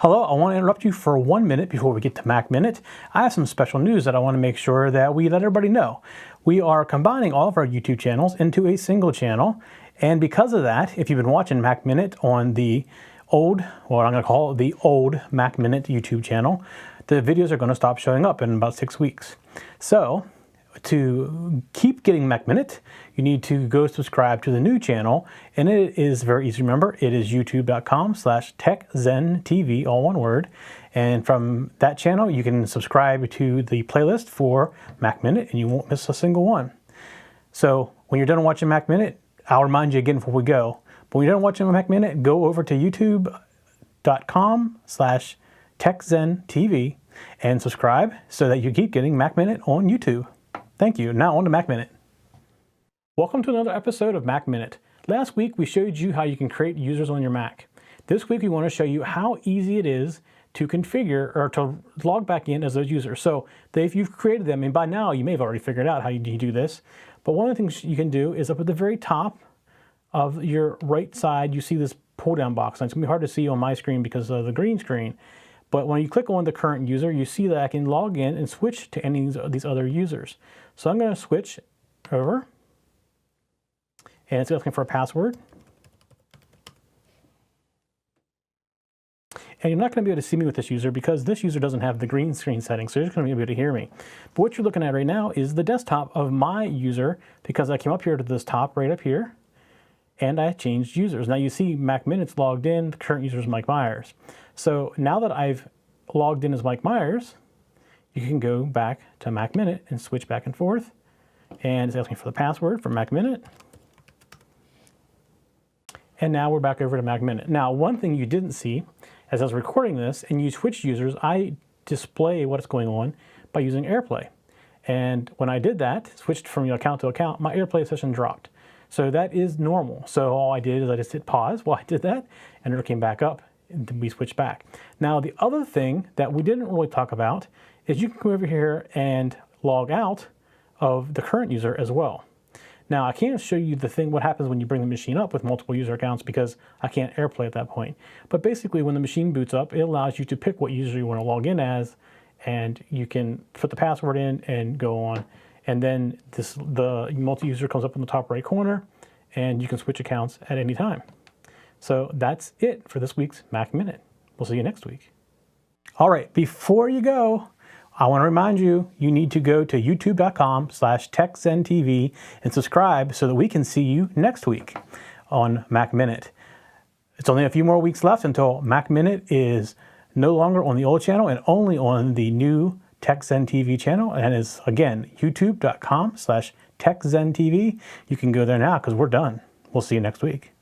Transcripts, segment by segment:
Hello, I want to interrupt you for 1 minute before we get to Mac Minute. I have some special news that I want to make sure that we let everybody know. We are combining all of our YouTube channels into a single channel, and because of that, if you've been watching Mac Minute on the old, what I'm going to call the old Mac Minute YouTube channel, the videos are going to stop showing up in about 6 weeks. So, to keep getting Mac Minute, you need to go subscribe to the new channel, and it is very easy to remember. It is youtube.com/TechZenTV, all one word. And from that channel, you can subscribe to the playlist for Mac Minute, and you won't miss a single one. So when you're done watching Mac Minute, I'll remind you again before we go. But when you're done watching Mac Minute, go over to youtube.com/TechZenTV and subscribe so that you keep getting Mac Minute on YouTube. Thank you. Now on to Mac Minute. Welcome to another episode of Mac Minute. Last week we showed you how you can create users on your Mac. This week we want to show you how easy it is to configure or to log back in as those users. So if you've created them, and by now you may have already figured out how you do this, but one of the things you can do is up at the very top of your right side, you see this pull down box. And it's going to be hard to see on my screen because of the green screen. But when you click on the current user, you see that I can log in and switch to any of these other users. So I'm going to switch over, and it's asking for a password. And you're not going to be able to see me with this user because this user doesn't have the green screen setting, so you're just going to be able to hear me. But what you're looking at right now is the desktop of my user, because I came up here to this top right up here, and I changed users. Now you see Mac Minute's logged in, the current user is Mike Myers. So now that I've logged in as Mike Myers, you can go back to Mac Minute and switch back and forth. And it's asking for the password for Mac Minute. And now we're back over to Mac Minute. Now, one thing you didn't see, as I was recording this and you switch users, I display what's going on by using AirPlay. And when I did that, switched from account to account, my AirPlay session dropped. So that is normal. So all I did is I just hit pause while I did that, and it came back up, and then we switched back. Now, the other thing that we didn't really talk about is you can come over here and log out of the current user as well. Now, I can't show you what happens when you bring the machine up with multiple user accounts because I can't AirPlay at that point. But basically, when the machine boots up, it allows you to pick what user you want to log in as, and you can put the password in and go on. And then the multi-user comes up in the top right corner, and you can switch accounts at any time. So that's it for this week's Mac Minute. We'll see you next week. All right, before you go, I want to remind you, you need to go to youtube.com/TechZenTV and subscribe so that we can see you next week on Mac Minute. It's only a few more weeks left until Mac Minute is no longer on the old channel and only on the new TechZenTV channel, and is again youtube.com/TechZenTV. You can go there now because we're done. We'll see you next week.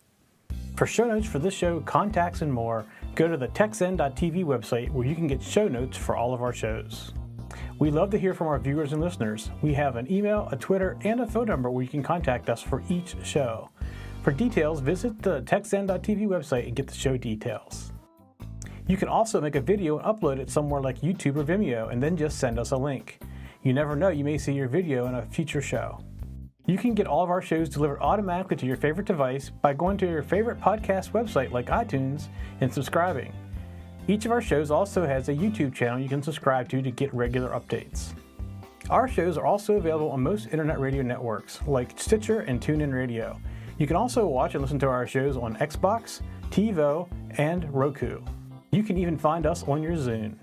For show notes for this show, contacts, and more, go to the TechZen.tv website where you can get show notes for all of our shows. We love to hear from our viewers and listeners. We have an email, a Twitter, and a phone number where you can contact us for each show. For details, visit the TechZen.tv website and get the show details. You can also make a video and upload it somewhere like YouTube or Vimeo and then just send us a link. You never know, you may see your video in a future show. You can get all of our shows delivered automatically to your favorite device by going to your favorite podcast website like iTunes and subscribing. Each of our shows also has a YouTube channel you can subscribe to get regular updates. Our shows are also available on most internet radio networks like Stitcher and TuneIn Radio. You can also watch and listen to our shows on Xbox, TiVo, and Roku. You can even find us on your Zune.